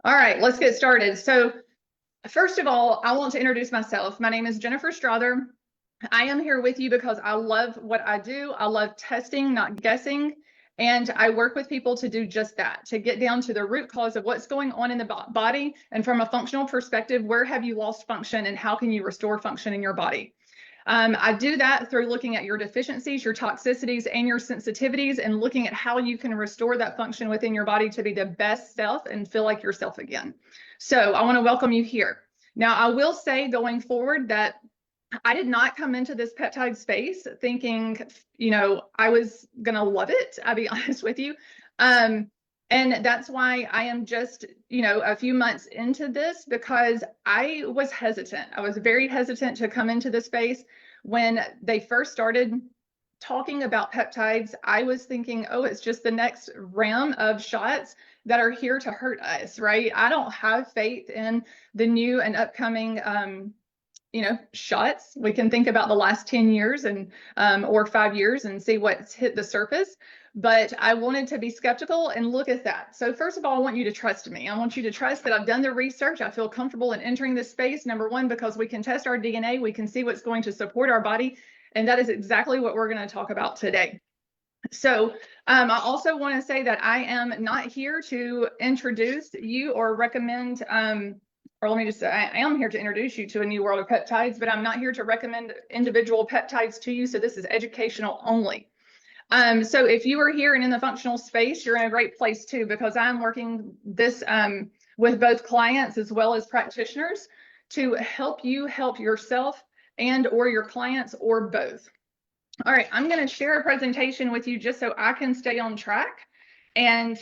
All right, let's get started. So first of all, I want to introduce myself. My name is Jennifer Strother. I am here with you because I love what I do. I love testing, not guessing. And I work with people to do just that, to get down to the root cause of what's going on in the body. And from a functional perspective, where have you lost function and how can you restore function in your body? I do that through looking at your deficiencies, your toxicities, and your sensitivities, and looking at how you can restore that function within your body to be the best self and feel like yourself again. So I want to welcome you here. Now, I will say going forward that I did not come into this peptide space thinking, I was going to love it. I'll be honest with you. And that's why I am just, a few months into this, because I was hesitant. I was very hesitant to come into the space. When they first started talking about peptides, I was thinking, oh, it's just the next round of shots that are here to hurt us, right? I don't have faith in the new and upcoming shots. We can think about the last 10 years and or 5 years and see what's hit the surface. But I wanted to be skeptical and look at that. So first of all, I want you to trust me. I want you to trust that I've done the research. I feel comfortable in entering this space. Number one, because we can test our DNA. We can see what's going to support our body. And that is exactly what we're going to talk about today. So I also want to say that I am not here to introduce you or recommend or let me just say, I am here to introduce you to a new world of peptides, but I'm not here to recommend individual peptides to you. So this is educational only. So if you are here and in the functional space, you're in a great place too, because I'm working this with both clients as well as practitioners to help you help yourself and or your clients or both. All right, I'm going to share a presentation with you just so I can stay on track and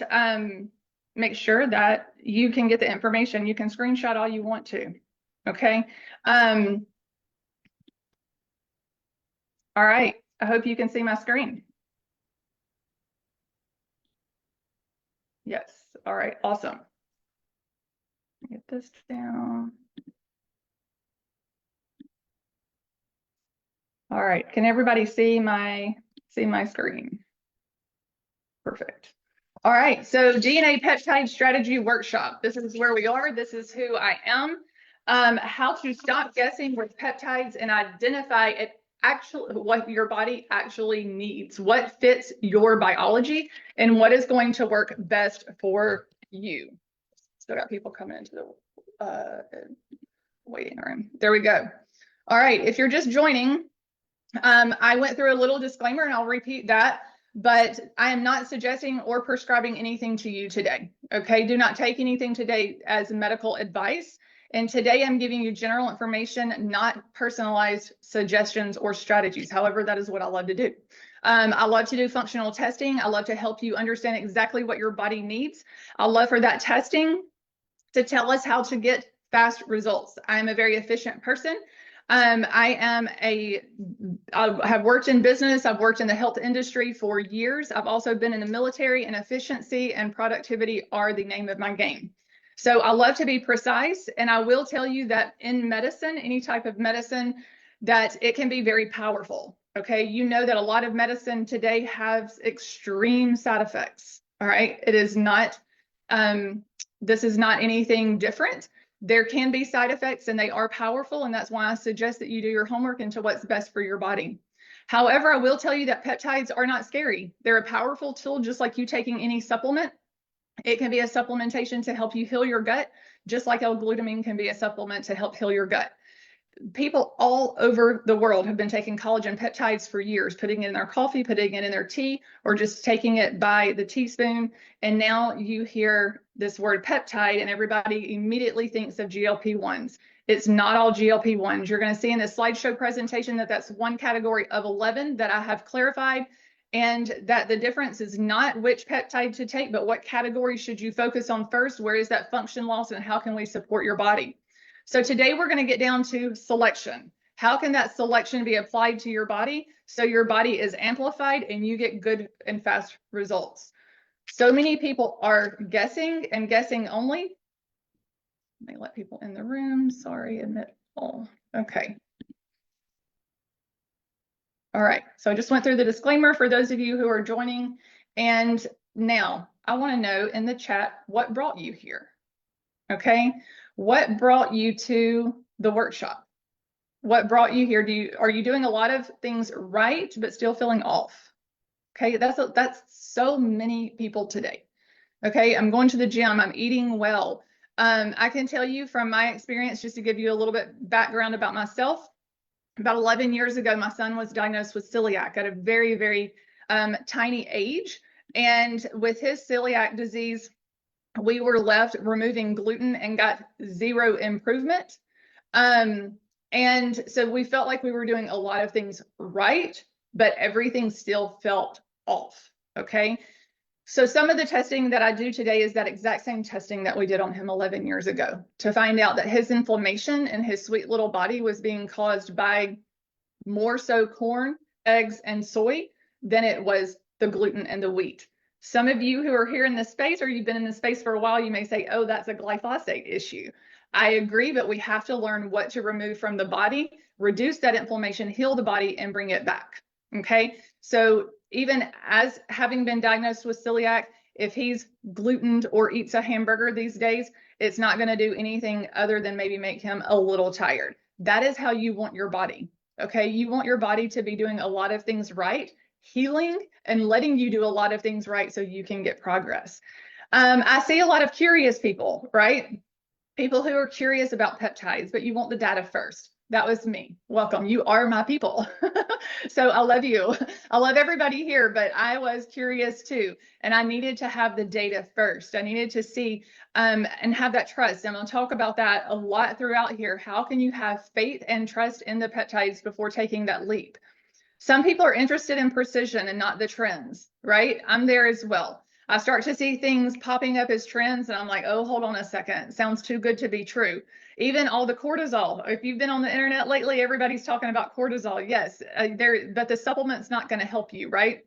make sure that you can get the information. You can screenshot all you want to, okay? All right, I hope you can see my screen. Yes, all right, awesome. Get this down. All right, can everybody see my screen? Perfect. All right, so DNA Peptide Strategy Workshop. This is where we are. This is who I am. How to stop guessing with peptides and identify what your body actually needs, what fits your biology, and what is going to work best for you. Still got people coming into the waiting room. There we go. All right, if you're just joining, I went through a little disclaimer and I'll repeat that. But I am not suggesting or prescribing anything to you today. Okay, do not take anything today as medical advice. And today I'm giving you general information, not personalized suggestions or strategies. However, that is what I love to do. I love to do functional testing. I love to help you understand exactly what your body needs. I love for that testing to tell us how to get fast results. I'm a very efficient person. I have worked in business. I've worked in the health industry for years. I've also been in the military, and efficiency and productivity are the name of my game. So I love to be precise, and I will tell you that in medicine, any type of medicine, that it can be very powerful. Okay, you know that a lot of medicine today has extreme side effects. All right, it is not, this is not anything different. There can be side effects and they are powerful, and that's why I suggest that you do your homework into what's best for your body. However, I will tell you that peptides are not scary. They're a powerful tool, just like you taking any supplement. It can be a supplementation to help you heal your gut, just like L-glutamine can be a supplement to help heal your gut. People all over the world have been taking collagen peptides for years, putting it in their coffee, putting it in their tea, or just taking it by the teaspoon. And now you hear this word peptide and everybody immediately thinks of GLP-1s. It's not all GLP-1s. You're going to see in this slideshow presentation that that's one category of 11 that I have clarified, and that the difference is not which peptide to take, but what category should you focus on first? Where is that function loss and how can we support your body? So today we're going to get down to selection. How can that selection be applied to your body so your body is amplified and you get good and fast results? So many people are guessing and guessing only. Let me let people in the room. Sorry, admit all. Okay. All right. So I just went through the disclaimer for those of you who are joining. And now I want to know in the chat what brought you here. Okay. What brought you to the workshop? What brought you here? Are you doing a lot of things right, but still feeling off? Okay. That's so many people today. Okay. I'm going to the gym. I'm eating well. I can tell you from my experience, just to give you a little bit background about myself, about 11 years ago, my son was diagnosed with celiac at a very, very tiny age. And with his celiac disease, we were left removing gluten and got zero improvement. And so we felt like we were doing a lot of things right, but everything still felt off. Okay. So some of the testing that I do today is that exact same testing that we did on him 11 years ago to find out that his inflammation in his sweet little body was being caused by more so corn, eggs, and soy than it was the gluten and the wheat. Some of you who are here in this space, or you've been in this space for a while, you may say, oh, that's a glyphosate issue. I agree, but we have to learn what to remove from the body, reduce that inflammation, heal the body, and bring it back. Okay. So even as having been diagnosed with celiac, if he's glutened or eats a hamburger these days, it's not going to do anything other than maybe make him a little tired. That is how you want your body. Okay, you want your body to be doing a lot of things right, healing and letting you do a lot of things right so you can get progress. I see a lot of curious people, right? People who are curious about peptides, but you want the data first. That was me. Welcome. You are my people. So I love you. I love everybody here, but I was curious too. And I needed to have the data first. I needed to see and have that trust. And I'll talk about that a lot throughout here. How can you have faith and trust in the peptides before taking that leap? Some people are interested in precision and not the trends, right? I'm there as well. I start to see things popping up as trends and I'm like, oh, hold on a second. Sounds too good to be true. Even all the cortisol. If you've been on the internet lately, everybody's talking about cortisol. Yes, but the supplement's not going to help you, right?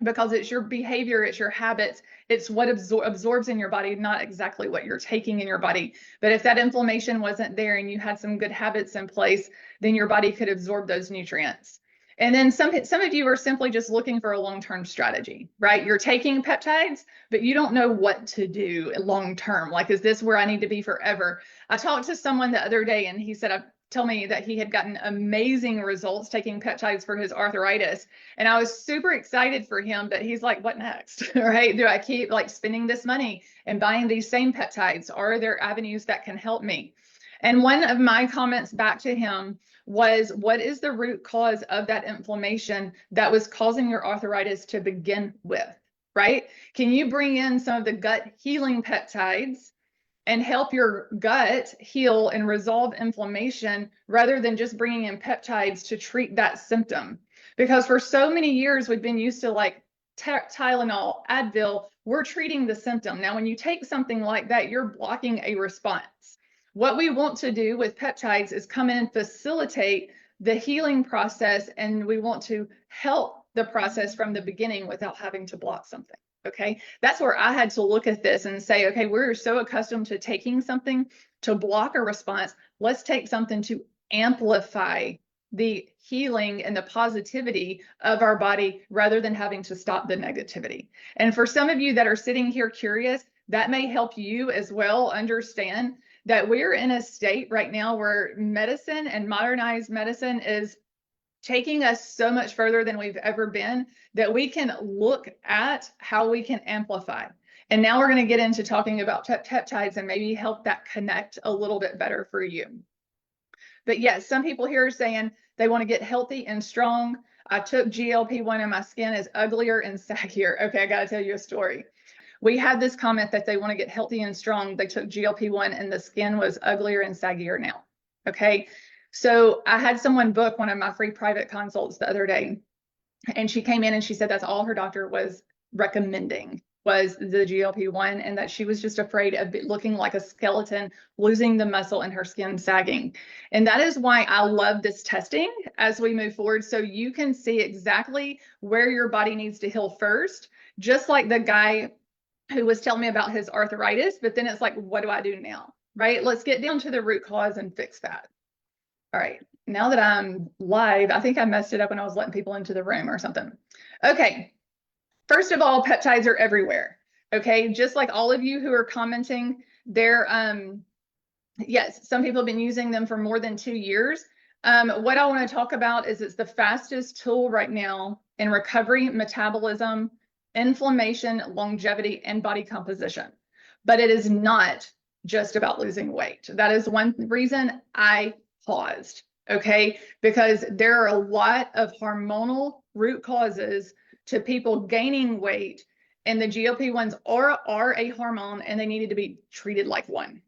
Because it's your behavior, it's your habits, it's what absorbs in your body, not exactly what you're taking in your body. But if that inflammation wasn't there and you had some good habits in place, then your body could absorb those nutrients. And then some of you are simply just looking for a long-term strategy, right? You're taking peptides, but you don't know what to do long-term. Like, is this where I need to be forever? I talked to someone the other day and he said, tell me that he had gotten amazing results taking peptides for his arthritis. And I was super excited for him, but he's like, what next, right? Do I keep like spending this money and buying these same peptides? Are there avenues that can help me? And one of my comments back to him was, what is the root cause of that inflammation that was causing your arthritis to begin with, right? Can you bring in some of the gut healing peptides and help your gut heal and resolve inflammation rather than just bringing in peptides to treat that symptom? Because for so many years, we've been used to like Tylenol, Advil, we're treating the symptom. Now, when you take something like that, you're blocking a response. What we want to do with peptides is come in and facilitate the healing process, and we want to help the process from the beginning without having to block something. Okay, that's where I had to look at this and say, okay, we're so accustomed to taking something to block a response. Let's take something to amplify the healing and the positivity of our body rather than having to stop the negativity. And for some of you that are sitting here curious, that may help you as well understand that we're in a state right now where medicine and modernized medicine is taking us so much further than we've ever been that we can look at how we can amplify. And now we're going to get into talking about peptides and maybe help that connect a little bit better for you. But yes, some people here are saying they want to get healthy and strong. I took GLP-1 and my skin is uglier and saggier. Okay, I got to tell you a story. We had this comment that they want to get healthy and strong. They took GLP-1 and the skin was uglier and saggier now. Okay. So I had someone book one of my free private consults the other day, and she came in and she said that's all her doctor was recommending was the GLP-1, and that she was just afraid of looking like a skeleton, losing the muscle and her skin sagging. And that is why I love this testing as we move forward, so you can see exactly where your body needs to heal first, just like the guy who was telling me about his arthritis, but then it's like, what do I do now, right? Let's get down to the root cause and fix that. All right, now that I'm live, I think I messed it up when I was letting people into the room or something. Okay, first of all, peptides are everywhere. Okay, just like all of you who are commenting Yes, some people have been using them for more than 2 years. What I want to talk about is it's the fastest tool right now in recovery, metabolism, inflammation, longevity, and body composition. But it is not just about losing weight. That is one reason I paused, okay? Because there are a lot of hormonal root causes to people gaining weight, and the GLP-1s are a hormone, and they needed to be treated like one.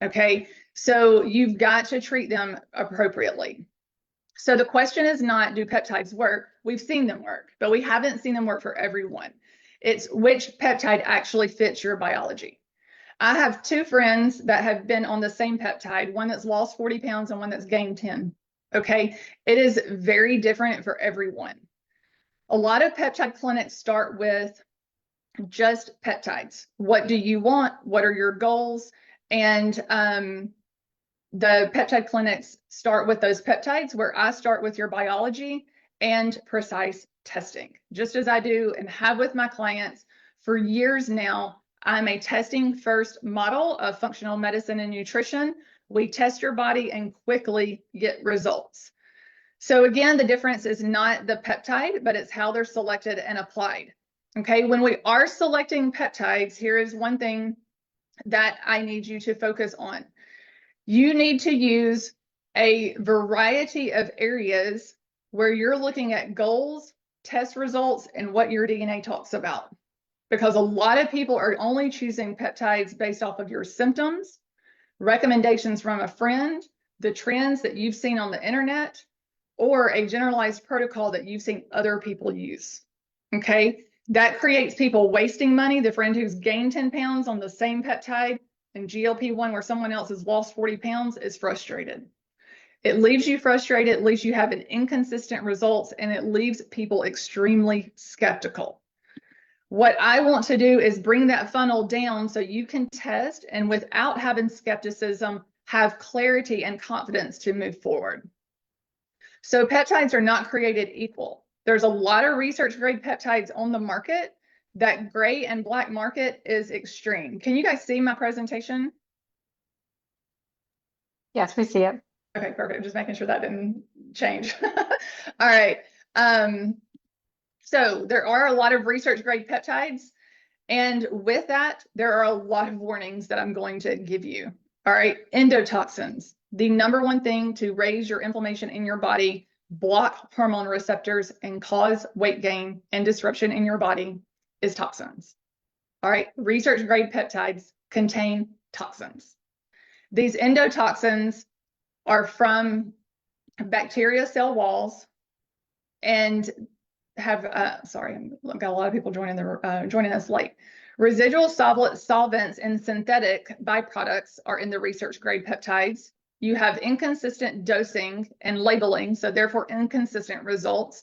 Okay, so you've got to treat them appropriately. So the question is not, do peptides work? We've seen them work, but we haven't seen them work for everyone. It's which peptide actually fits your biology. I have 2 friends that have been on the same peptide, one that's lost 40 pounds and one that's gained 10. Okay, it is very different for everyone. A lot of peptide clinics start with just peptides. What do you want? What are your goals? And the peptide clinics start with those peptides, where I start with your biology and precise testing, just as I do and have with my clients for years now. I'm a testing first model of functional medicine and nutrition. We test your body and quickly get results. So again, the difference is not the peptide, but it's how they're selected and applied. Okay, when we are selecting peptides, here is one thing that I need you to focus on. You need to use a variety of areas where you're looking at goals, test results, and what your DNA talks about. Because a lot of people are only choosing peptides based off of your symptoms, recommendations from a friend, the trends that you've seen on the internet, or a generalized protocol that you've seen other people use. Okay, that creates people wasting money. The friend who's gained 10 pounds on the same peptide and GLP-1 where someone else has lost 40 pounds is frustrated. It leaves you frustrated, it leaves you having inconsistent results, and it leaves people extremely skeptical. What I want to do is bring that funnel down so you can test and without having skepticism, have clarity and confidence to move forward. So peptides are not created equal. There's a lot of research grade peptides on the market. That gray and black market is extreme. Can you guys see my presentation? Yes, we see it. Okay, perfect. Just making sure that didn't change. All right. So there are a lot of research grade peptides. And with that, there are a lot of warnings that I'm going to give you. All right, endotoxins. The number one thing to raise your inflammation in your body, block hormone receptors, and cause weight gain and disruption in your body is toxins. All right, research grade peptides contain toxins. These endotoxins are from bacteria cell walls and have, sorry, I've got a lot of people joining us late. Residual solvents and synthetic byproducts are in the research grade peptides. You have inconsistent dosing and labeling, so therefore inconsistent results.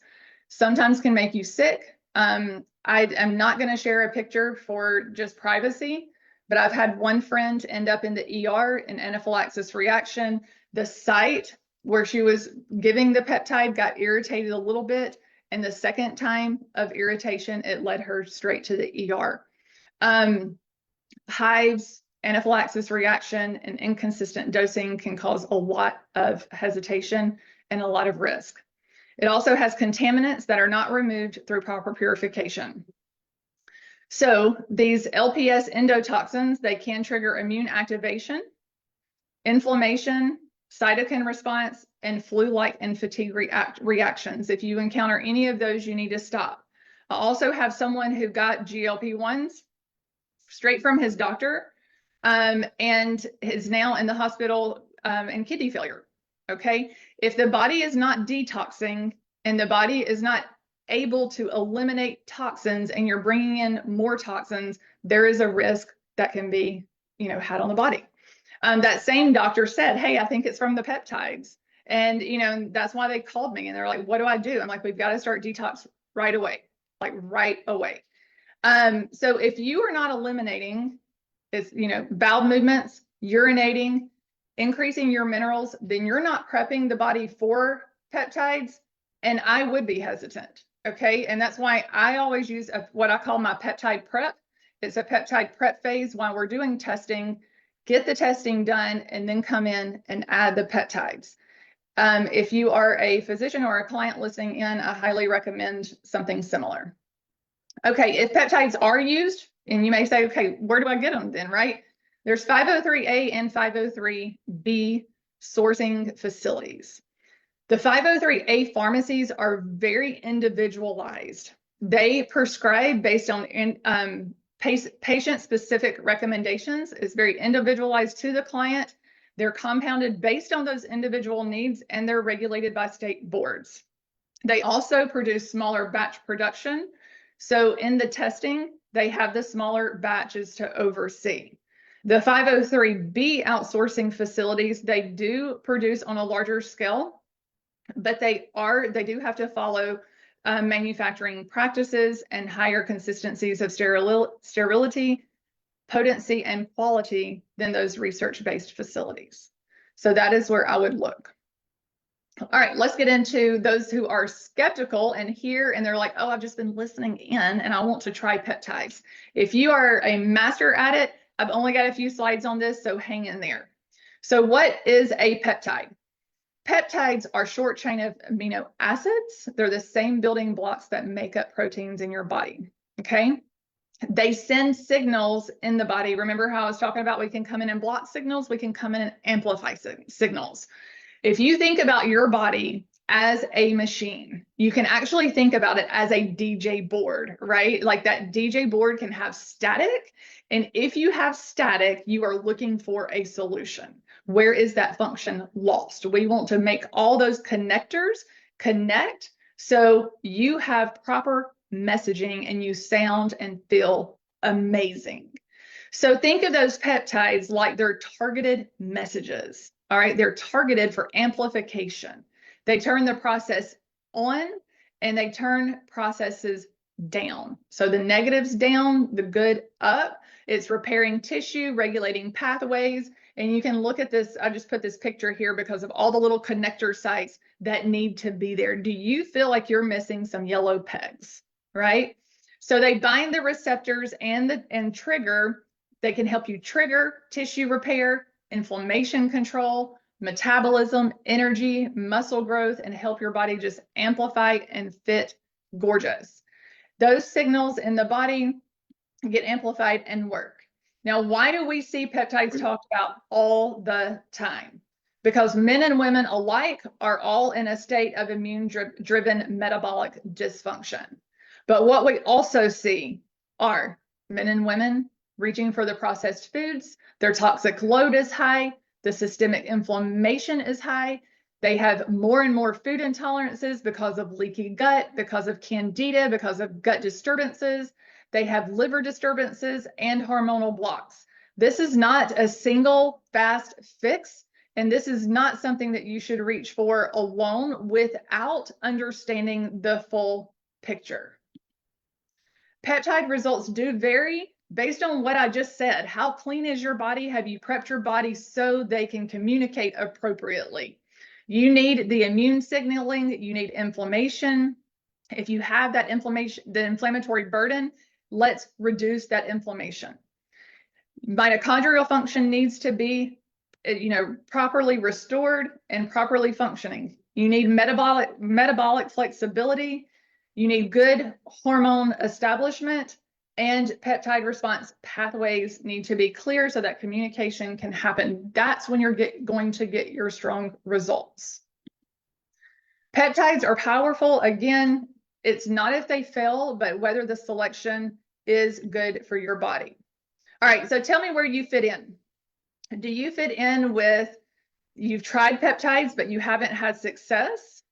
Sometimes can make you sick. I am not going to share a picture for just privacy, but I've had one friend end up in the ER, an anaphylaxis reaction. The site where she was giving the peptide got irritated a little bit, and the second time of irritation, it led her straight to the ER. Hives, anaphylaxis reaction, and inconsistent dosing can cause a lot of hesitation and a lot of risk. It also has contaminants that are not removed through proper purification. So these LPS endotoxins, they can trigger immune activation, inflammation, cytokine response, and flu-like and fatigue reactions. If you encounter any of those, you need to stop. I also have someone who got GLP-1s straight from his doctor and is now in the hospital in kidney failure. Okay, if the body is not detoxing and the body is not able to eliminate toxins and you're bringing in more toxins, there is a risk that can be, had on the body. That same doctor said, hey, I think it's from the peptides. And, that's why they called me and they're like, what do I do? I'm like, we've got to start detox right away, like right away. So if you are not eliminating, it's, bowel movements, urinating, increasing your minerals, then you're not prepping the body for peptides. And I would be hesitant. Okay. And that's why I always use what I call my peptide prep. It's a peptide prep phase while we're doing testing. get the testing done, and then come in and add the peptides. If you are a physician or a client listening in, I highly recommend something similar. Okay, if peptides are used, and you may say, okay, where do I get them then, right? There's 503A and 503B sourcing facilities. The 503A pharmacies are very individualized. They prescribe based on patient-specific recommendations. It's very individualized to the client. They're compounded based on those individual needs, and they're regulated by state boards. They also produce smaller batch production. So in the testing, they have the smaller batches to oversee. The 503B outsourcing facilities, they do produce on a larger scale, but they do have to follow manufacturing practices and higher consistencies of sterility, potency, and quality than those research-based facilities. So that is where I would look. All right, let's get into those who are skeptical and they're like, oh, I've just been listening in and I want to try peptides. If you are a master at it, I've only got a few slides on this, so hang in there. So what is a peptide? Peptides are short chain of amino acids. They're the same building blocks that make up proteins in your body, okay? They send signals in the body. Remember how I was talking about we can come in and block signals, we can come in and amplify signals. If you think about your body as a machine, you can actually think about it as a DJ board, right? Like that DJ board can have static. And if you have static, you are looking for a solution. Where is that function lost? We want to make all those connectors connect so you have proper messaging and you sound and feel amazing. So think of those peptides like they're targeted messages. All right, they're targeted for amplification. They turn the process on and they turn processes down. So the negatives down, the good up. It's repairing tissue, regulating pathways. And you can look at this. I just put this picture here because of all the little connector sites that need to be there. Do you feel like you're missing some yellow pegs, right? So they bind the receptors and trigger. They can help you trigger tissue repair, inflammation control, metabolism, energy, muscle growth, and help your body just amplify and fit gorgeous. Those signals in the body get amplified and work. Now, why do we see peptides talked about all the time? Because men and women alike are all in a state of immune-driven metabolic dysfunction. But what we also see are men and women reaching for the processed foods, their toxic load is high, the systemic inflammation is high, they have more and more food intolerances because of leaky gut, because of candida, because of gut disturbances, they have liver disturbances and hormonal blocks. This is not a single fast fix, and this is not something that you should reach for alone without understanding the full picture. Peptide results do vary based on what I just said. How clean is your body? Have you prepped your body so they can communicate appropriately? You need the immune signaling, you need inflammation. If you have that inflammation, the inflammatory burden, let's reduce that inflammation. Mitochondrial function needs to be, properly restored and properly functioning. You need metabolic flexibility. You need good hormone establishment, and peptide response pathways need to be clear so that communication can happen. That's when you're going to get your strong results. Peptides are powerful. Again, it's not if they fail, but whether the selection is good for your body. All right, so tell me where you fit in. Do you fit in with, you've tried peptides, but you haven't had success?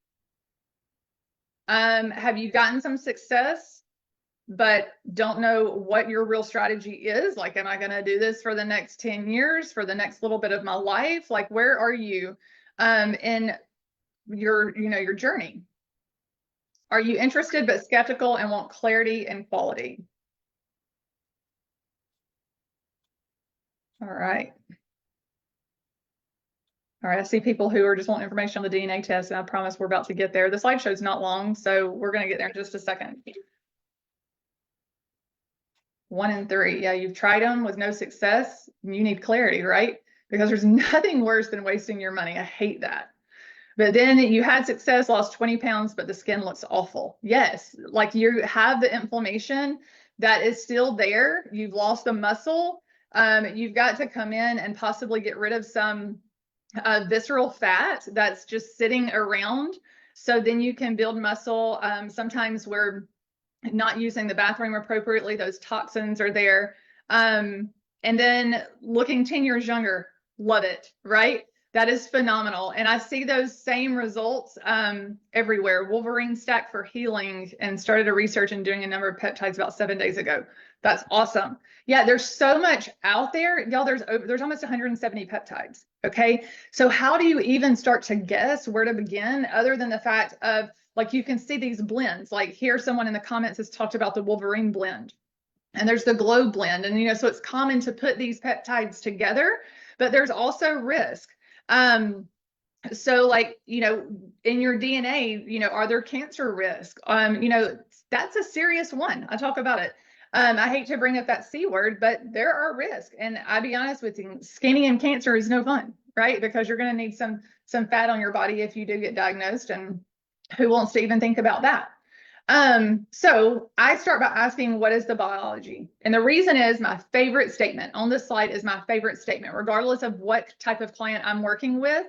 Have you gotten some success, but don't know what your real strategy is? Like, am I going to do this for the next 10 years, for the next little bit of my life? Like, where are you in your journey? Are you interested but skeptical and want clarity and quality? All right. All right, I see people who are just wanting information on the DNA test, and I promise we're about to get there. The slideshow is not long, so we're going to get there in just a second. 1 in 3. Yeah, you've tried them with no success. You need clarity, right? Because there's nothing worse than wasting your money. I hate that. But then you had success, lost 20 pounds, but the skin looks awful. Yes, like you have the inflammation that is still there. You've lost the muscle. You've got to come in and possibly get rid of some visceral fat that's just sitting around. So then you can build muscle. Sometimes we're not using the bathroom appropriately. Those toxins are there. And then looking 10 years younger, love it, right? That is phenomenal. And I see those same results everywhere. Wolverine Stack for Healing, and started a research and doing a number of peptides about 7 days ago. That's awesome. Yeah, there's so much out there. Y'all, there's almost 170 peptides. Okay. So how do you even start to guess where to begin, other than the fact of, like, you can see these blends? Like here, someone in the comments has talked about the Wolverine blend, and there's the Glow blend. And, you know, so it's common to put these peptides together, but there's also risk. So like, you know, in your DNA, you know, are there cancer risks? You know, that's a serious one. I talk about it. I hate to bring up that C word, but there are risks. And I'll be honest with you, skinny and cancer is no fun, right? Because you're going to need some fat on your body if you do get diagnosed, and who wants to even think about that? So I start by asking, what is the biology? And the reason is, my favorite statement on this slide is my favorite statement, regardless of what type of client I'm working with.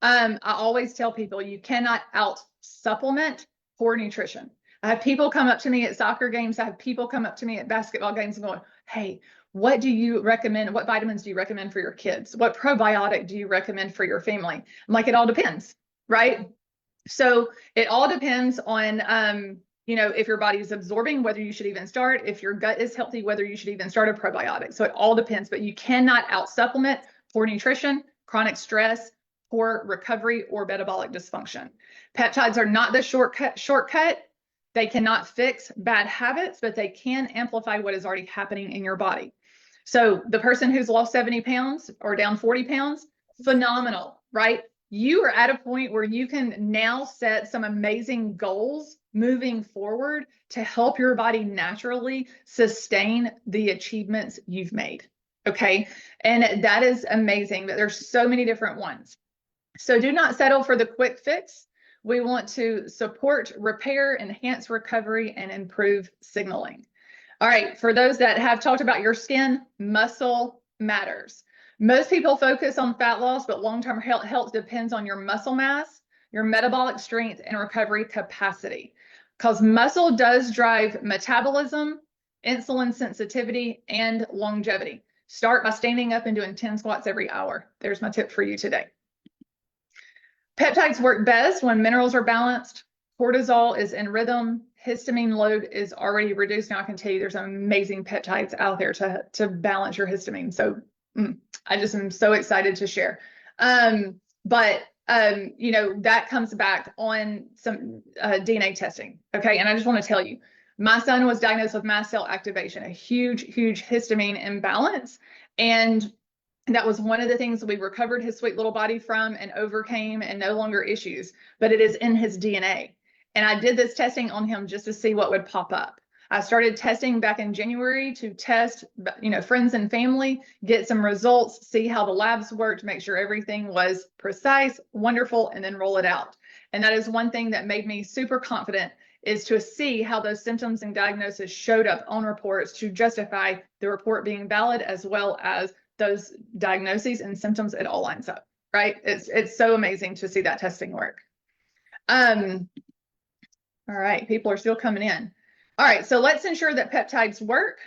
I always tell people, you cannot out supplement poor nutrition. I have people come up to me at soccer games. I have people come up to me at basketball games and going, hey, what do you recommend? What vitamins do you recommend for your kids? What probiotic do you recommend for your family? I'm like, it all depends, right? So it all depends on, you know, if your body is absorbing, whether you should even start, if your gut is healthy, whether you should even start a probiotic. So it all depends, but you cannot out supplement poor nutrition, chronic stress, poor recovery, or metabolic dysfunction. Peptides are not the shortcut. They cannot fix bad habits, but they can amplify what is already happening in your body. So the person who's lost 70 pounds or down 40 pounds, phenomenal, right? You are at a point where you can now set some amazing goals moving forward to help your body naturally sustain the achievements you've made. Okay. And that is amazing, but there's so many different ones. So do not settle for the quick fix. We want to support repair, enhance recovery, and improve signaling. All right, for those that have talked about your skin, muscle matters. Most people focus on fat loss, but long-term health depends on your muscle mass, your metabolic strength, and recovery capacity. Because muscle does drive metabolism, insulin sensitivity, and longevity. Start by standing up and doing 10 squats every hour. There's my tip for you today. Peptides work best when minerals are balanced, cortisol is in rhythm, histamine load is already reduced. Now I can tell you there's some amazing peptides out there to balance your histamine. So I just am so excited to share. You know, that comes back on some DNA testing. Okay. And I just want to tell you, my son was diagnosed with mast cell activation, a huge, huge histamine imbalance. And that was one of the things we recovered his sweet little body from and overcame, and no longer issues, but it is in his DNA. And I did this testing on him just to see what would pop up. I started testing back in January to test, you know, friends and family, get some results, see how the labs worked, make sure everything was precise, wonderful, and then roll it out. And that is one thing that made me super confident, is to see how those symptoms and diagnosis showed up on reports to justify the report being valid, as well as those diagnoses and symptoms. It all lines up, right? It's so amazing to see that testing work. All right, people are still coming in. All right, so let's ensure that peptides work.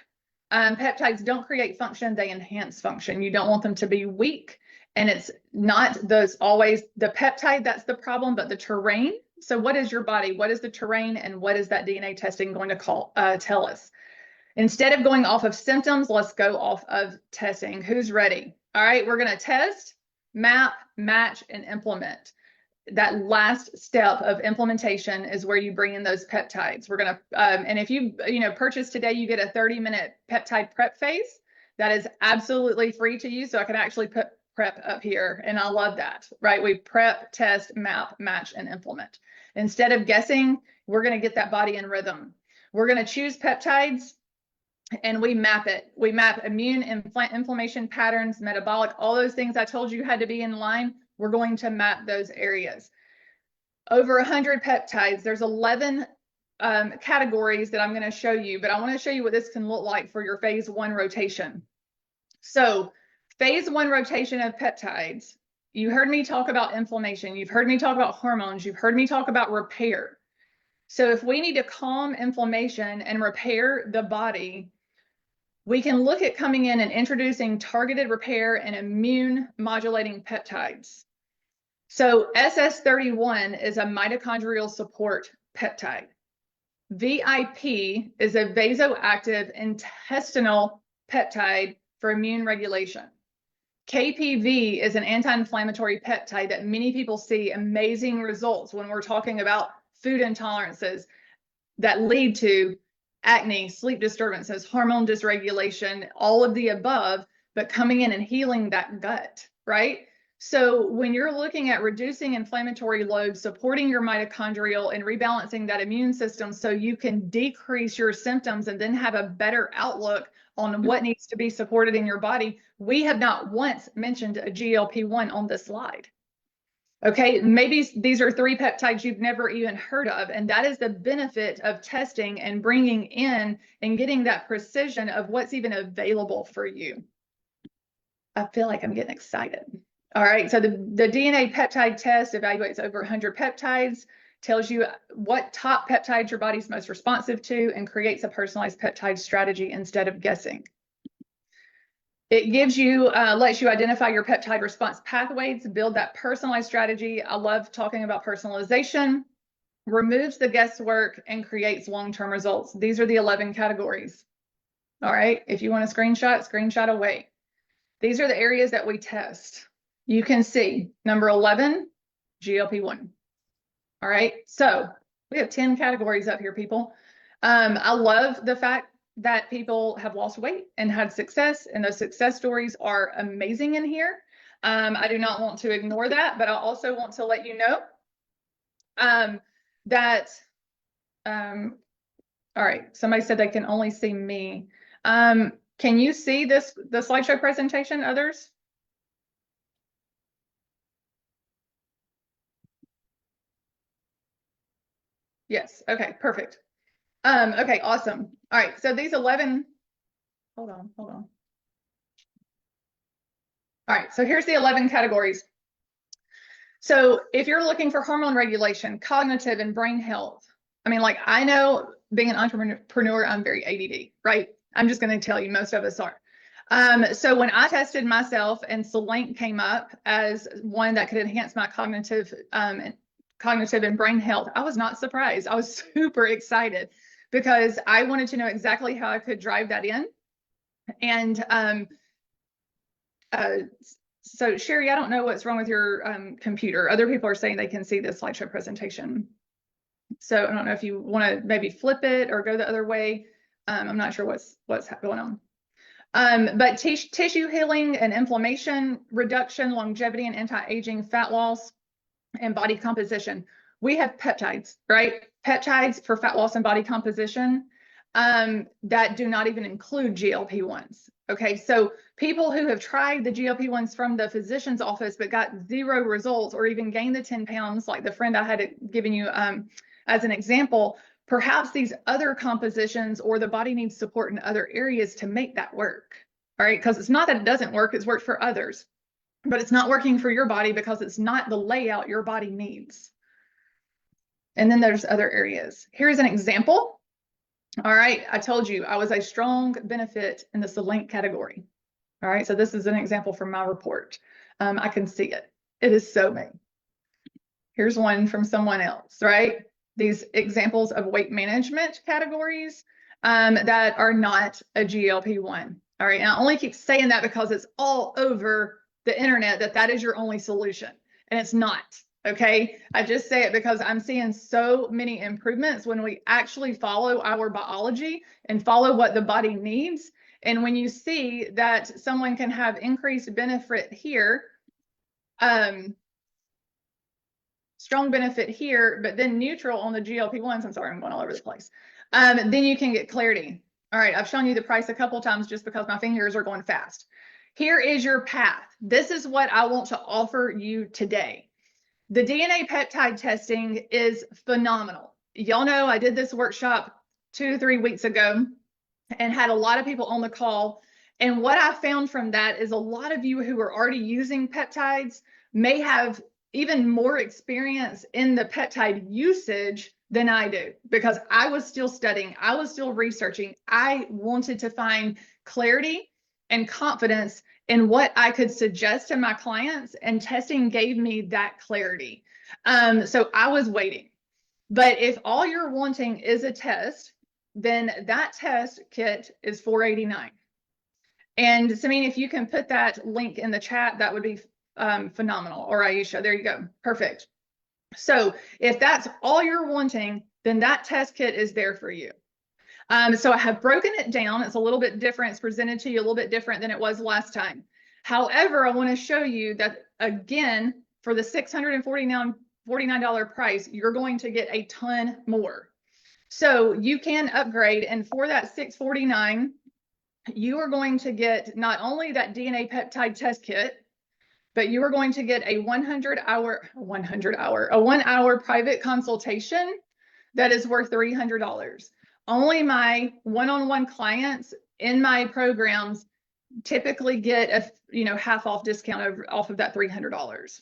Peptides don't create function, they enhance function. You don't want them to be weak, and it's not always the peptide that's the problem, but the terrain. So what is your body? What is the terrain, and what is that DNA testing going to tell us? Instead of going off of symptoms, let's go off of testing. Who's ready? All right, we're going to test, map, match, and implement. That last step of implementation is where you bring in those peptides. We're going to, and if you purchase today, you get a 30-minute peptide prep phase. That is absolutely free to you. So I can actually put prep up here, and I love that, right? We prep, test, map, match, and implement. Instead of guessing, we're going to get that body in rhythm. We're going to choose peptides and we map it. We map immune inflammation patterns, metabolic, all those things I told you had to be in line. We're going to map those areas. Over 100 peptides. There's 11 categories that I'm going to show you, but I want to show you what this can look like for your phase 1 rotation. So phase 1 rotation of peptides, you heard me talk about inflammation. You've heard me talk about hormones. You've heard me talk about repair. So if we need to calm inflammation and repair the body, we can look at coming in and introducing targeted repair and immune modulating peptides. So SS31 is a mitochondrial support peptide. VIP is a vasoactive intestinal peptide for immune regulation. KPV is an anti-inflammatory peptide that many people see amazing results when we're talking about food intolerances that lead to acne, sleep disturbances, hormone dysregulation, all of the above, but coming in and healing that gut, right? So when you're looking at reducing inflammatory load, supporting your mitochondrial and rebalancing that immune system so you can decrease your symptoms and then have a better outlook on what needs to be supported in your body, we have not once mentioned a GLP-1 on this slide. Okay, maybe these are 3 peptides you've never even heard of, and that is the benefit of testing and bringing in and getting that precision of what's even available for you. I feel like I'm getting excited. All right, so the DNA peptide test evaluates over 100 peptides, tells you what top peptides your body's most responsive to, and creates a personalized peptide strategy instead of guessing. It gives you, lets you identify your peptide response pathways, build that personalized strategy. I love talking about personalization, removes the guesswork, and creates long-term results. These are the 11 categories. All right, if you want a screenshot away. These are the areas that we test. You can see number 11, GLP-1. All right, so we have 10 categories up here, people. I love the fact that people have lost weight and had success, and those success stories are amazing in here. I do not want to ignore that, but I also want to let you know that, all right, somebody said they can only see me. Can you see the slideshow presentation, others? Yes, okay, perfect. Okay, awesome. All right, so these 11, hold on. All right, so here's the 11 categories. So if you're looking for hormone regulation, cognitive and brain health, I mean, like, I know being an entrepreneur, I'm very ADD, right? I'm just going to tell you, most of us are. So when I tested myself and Selene came up as one that could enhance my cognitive and brain health, I was not surprised. I was super excited because I wanted to know exactly how I could drive that in. And so Sherry, I don't know what's wrong with your computer. Other people are saying they can see this slideshow presentation. So I don't know if you want to maybe flip it or go the other way. I'm not sure what's going on. But tissue healing and inflammation reduction, longevity and anti-aging, fat loss, and body composition. We have peptides, right? Peptides for fat loss and body composition that do not even include GLP-1s. Okay, so people who have tried the GLP-1s from the physician's office but got 0 results or even gained the 10 pounds, like the friend I had given you as an example, perhaps these other compositions or the body needs support in other areas to make that work. All right, because it's not that it doesn't work, it's worked for others, but it's not working for your body because it's not the layout your body needs. And then there's other areas. Here's an example. All right, I told you I was a strong benefit in the Selene category. All right, so this is an example from my report. I can see it. It is so me. Here's one from someone else, right? These examples of weight management categories that are not a GLP-1. All right, and I only keep saying that because it's all over the internet that is your only solution, and it's not. Okay, I just say it because I'm seeing so many improvements when we actually follow our biology and follow what the body needs. And when you see that someone can have increased benefit here, strong benefit here, but then neutral on the GLP-1s, I'm sorry, I'm going all over the place. Then you can get clarity. All right, I've shown you the price a couple times just because my fingers are going fast. Here is your path. This is what I want to offer you today. The DNA peptide testing is phenomenal. Y'all know I did this workshop 2 or 3 weeks ago and had a lot of people on the call. And what I found from that is a lot of you who are already using peptides may have even more experience in the peptide usage than I do, because I was still studying, I was still researching. I wanted to find clarity and confidence in what I could suggest to my clients, and testing gave me that clarity. So I was waiting. But if all you're wanting is a test, then that test kit is $489. And Samine, if you can put that link in the chat, that would be phenomenal. Or Aisha, there you go. Perfect. So if that's all you're wanting, then that test kit is there for you. So I have broken it down. It's a little bit different. It's presented to you a little bit different than it was last time. However, I want to show you that, again, for the $649 price, you're going to get a ton more. So you can upgrade, and for that $649, you are going to get not only that DNA peptide test kit, but you are going to get a 1-hour private consultation that is worth $300. Only my one-on-one clients in my programs typically get a half off discount off of that $300.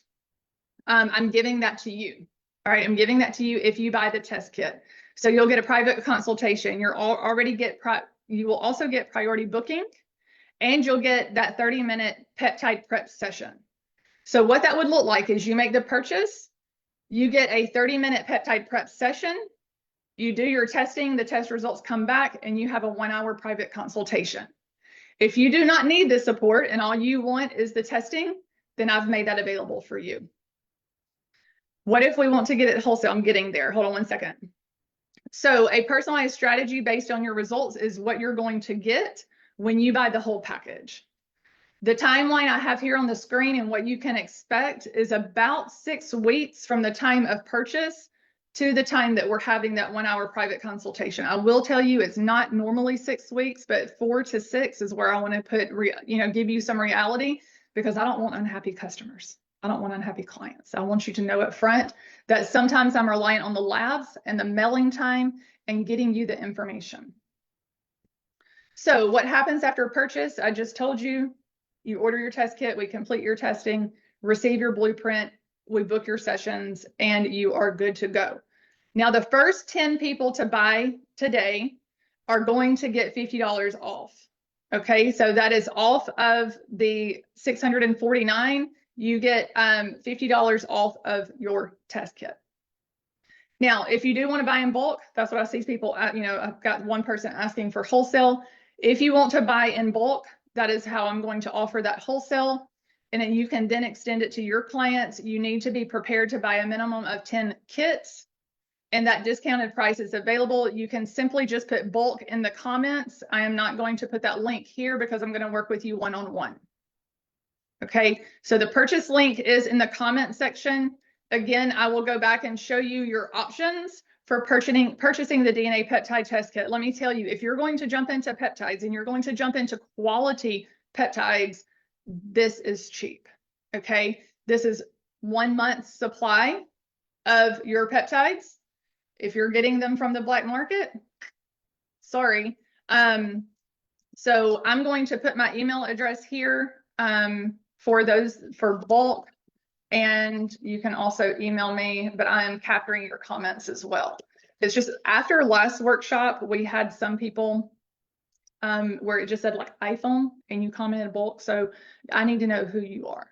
I'm giving that to you. All right, I'm giving that to you if you buy the test kit. So you'll get a private consultation. You will also get priority booking, and you'll get that 30-minute peptide prep session. So what that would look like is you make the purchase, you get a 30-minute peptide prep session, you do your testing, the test results come back, and you have a 1-hour private consultation. If you do not need the support and all you want is the testing, then I've made that available for you. What if we want to get it wholesale? I'm getting there. Hold on one second. So a personalized strategy based on your results is what you're going to get when you buy the whole package. The timeline I have here on the screen and what you can expect is about 6 weeks from the time of purchase to the time that we're having that 1-hour private consultation. I will tell you it's not normally 6 weeks, but 4 to 6 is where I want to put, give you some reality, because I don't want unhappy customers. I don't want unhappy clients. I want you to know up front that sometimes I'm reliant on the labs and the mailing time and getting you the information. So what happens after purchase? I just told you, you order your test kit, we complete your testing, receive your blueprint, we book your sessions, and you are good to go. Now, the first 10 people to buy today are going to get $50 off. Okay, so that is off of the $649. You get $50 off of your test kit. Now, if you do want to buy in bulk, that's what I see people, I've got one person asking for wholesale. If you want to buy in bulk, that is how I'm going to offer that wholesale. And then you can then extend it to your clients. You need to be prepared to buy a minimum of 10 kits, and that discounted price is available. You can simply just put bulk in the comments. I am not going to put that link here because I'm going to work with you one-on-one. Okay, so the purchase link is in the comment section. Again, I will go back and show you your options for purchasing the DNA peptide test kit. Let me tell you, if you're going to jump into peptides and you're going to jump into quality peptides, this is cheap. Okay, this is 1 month's supply of your peptides. If you're getting them from the black market, sorry. So I'm going to put my email address here for bulk, and you can also email me, but I am capturing your comments as well. It's just after last workshop, we had some people where it just said like iPhone and you commented bulk. So I need to know who you are.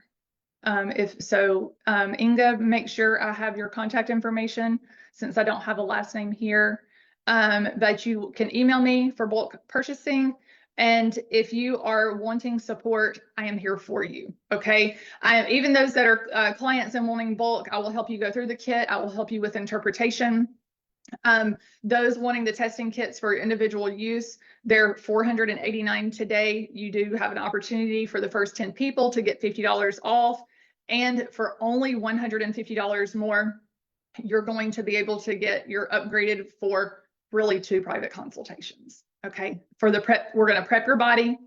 Inga, make sure I have your contact information since I don't have a last name here. But you can email me for bulk purchasing. And if you are wanting support, I am here for you. Okay. Even those that are clients and wanting bulk, I will help you go through the kit. I will help you with interpretation. Those wanting the testing kits for individual use, they're $489 today. You do have an opportunity for the first 10 people to get $50 off. And for only $150 more, you're going to be able to get your upgraded for really 2 private consultations. Okay, for the prep, we're going to prep your body,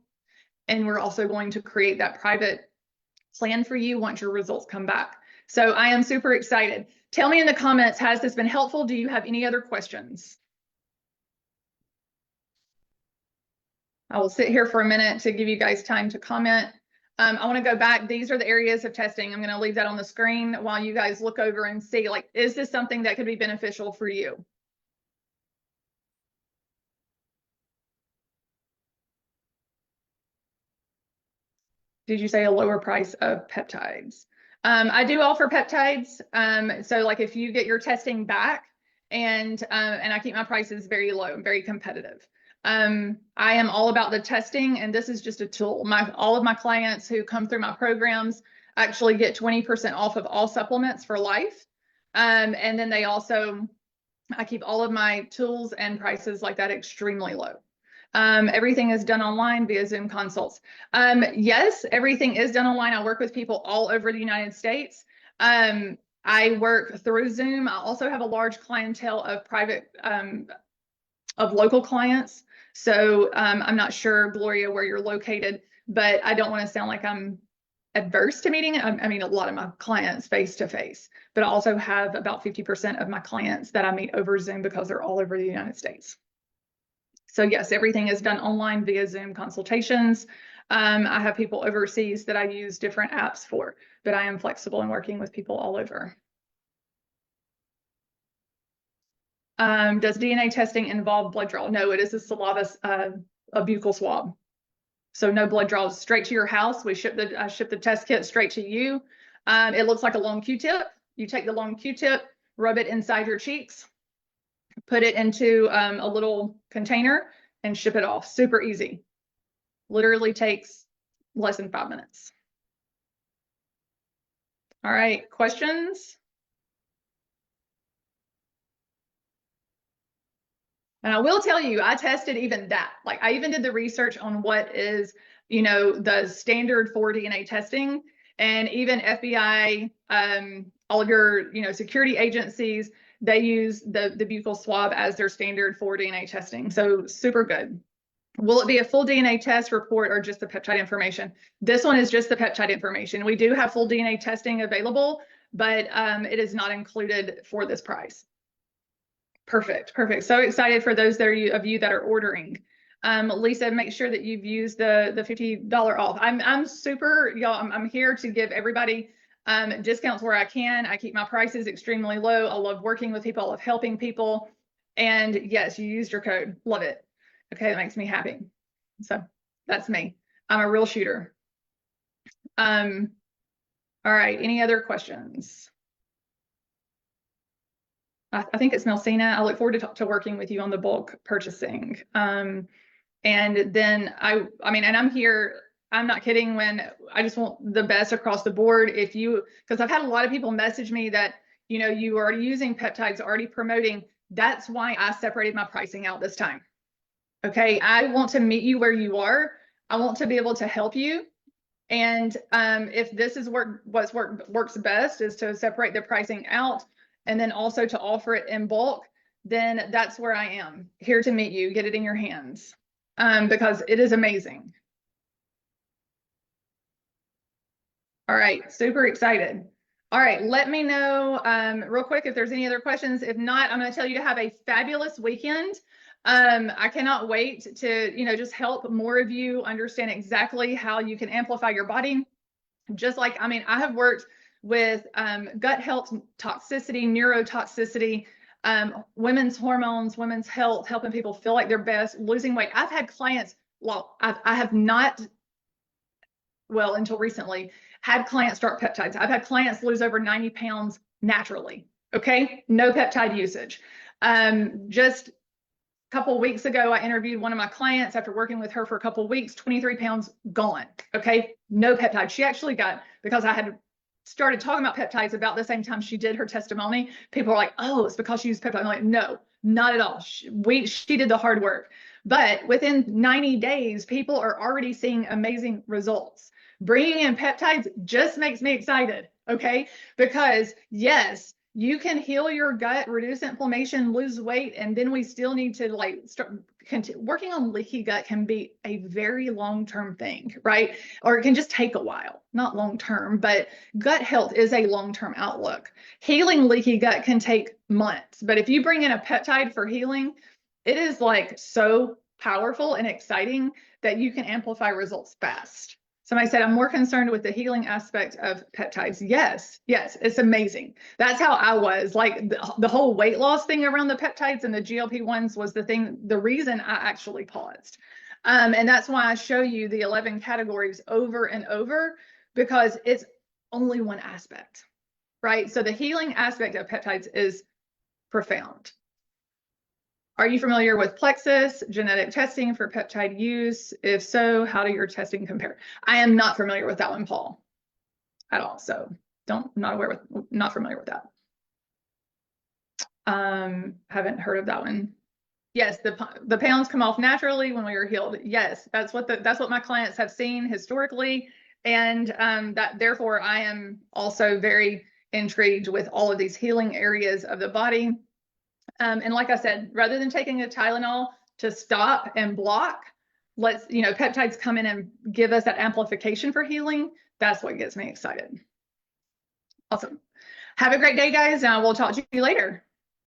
and we're also going to create that private plan for you once your results come back. So I am super excited. Tell me in the comments, has this been helpful? Do you have any other questions? I will sit here for a minute to give you guys time to comment. I want to go back. These are the areas of testing. I'm going to leave that on the screen while you guys look over and see, like, is this something that could be beneficial for you? Did you say a lower price of peptides? I do offer peptides. So like if you get your testing back, and I keep my prices very low and very competitive. I am all about the testing, and this is just a tool. All of my clients who come through my programs actually get 20% off of all supplements for life. And then I keep all of my tools and prices like that extremely low. Everything is done online via Zoom consults. Yes, everything is done online. I work with people all over the United States. I work through Zoom. I also have a large clientele of of local clients. So I'm not sure, Gloria, where you're located, but I don't want to sound like I'm adverse to meeting. I mean, a lot of my clients face to face, but I also have about 50% of my clients that I meet over Zoom because they're all over the United States. So yes, everything is done online via Zoom consultations. I have people overseas that I use different apps for, but I am flexible in working with people all over. Does DNA testing involve blood draw? No, it is a saliva, a buccal swab. So no blood draws, straight to your house. I ship the test kit straight to you. It looks like a long Q-tip. You take the long Q-tip, rub it inside your cheeks, put it into a little container, and ship it off. Super easy. Literally takes less than 5 minutes. All right, questions? And I will tell you, I tested even that. Like I even did the research on what is, the standard for DNA testing, and even FBI, all of your, security agencies, they use the buccal swab as their standard for DNA testing. So super good. Will it be a full DNA test report or just the peptide information? This one is just the peptide information. We do have full DNA testing available, but it is not included for this price. Perfect, perfect. So excited for those of you that are ordering. Lisa, make sure that you've used the $50 off. I'm super, y'all. I'm here to give everybody discounts where I can. I keep my prices extremely low. I love working with people. I love helping people. And yes, you used your code. Love it. Okay, that makes me happy. So that's me. I'm a real shooter. All right. Any other questions? I think it's Melsina. I look forward to working with you on the bulk purchasing. And then and I'm here, I'm not kidding when I just want the best across the board. Because I've had a lot of people message me that, you are already using peptides, already promoting. That's why I separated my pricing out this time. Okay. I want to meet you where you are. I want to be able to help you. And if this is works best is to separate the pricing out, and then also to offer it in bulk, then that's where I am, here to meet you, get it in your hands, because it is amazing. All right, super excited. All right, let me know real quick if there's any other questions. If not, I'm going to tell you to have a fabulous weekend. I cannot wait to, just help more of you understand exactly how you can amplify your body. Just like, I have worked with gut health, toxicity, neurotoxicity, women's hormones, women's health, helping people feel like their best, losing weight. I've had clients, I have not, until recently, had clients start peptides. I've had clients lose over 90 pounds naturally. Okay, no peptide usage. Just a couple of weeks ago, I interviewed one of my clients after working with her for a couple of weeks, 23 pounds gone. Okay, no peptide. She actually got, because I had started talking about peptides about the same time she did her testimony, people are like, oh, it's because she used peptide. I'm like, no, not at all. She did the hard work. But within 90 days, people are already seeing amazing results. Bringing in peptides just makes me excited, okay? Because yes, You can heal your gut, reduce inflammation, lose weight, and then we still need to like start working on leaky gut can be a very long-term thing, right? Or it can just take a while, not long-term, but gut health is a long-term outlook. Healing leaky gut can take months, but if you bring in a peptide for healing, it is like so powerful and exciting that you can amplify results fast. Somebody said, I'm more concerned with the healing aspect of peptides. Yes, it's amazing. That's how I was. Like the whole weight loss thing around the peptides and the GLP-1s was the reason I actually paused. And that's why I show you the 11 categories over and over, because it's only one aspect, right? So the healing aspect of peptides is profound. Are you familiar with Plexus genetic testing for peptide use? If so, how do your testing compare? I am not familiar with that one, Paul, at all. So not familiar with that. Haven't heard of that one. Yes, the pounds come off naturally when we are healed. Yes, that's what my clients have seen historically, and that therefore I am also very intrigued with all of these healing areas of the body. And like I said, rather than taking a Tylenol to stop and block, peptides come in and give us that amplification for healing. That's what gets me excited. Awesome. Have a great day, guys, and I will talk to you later.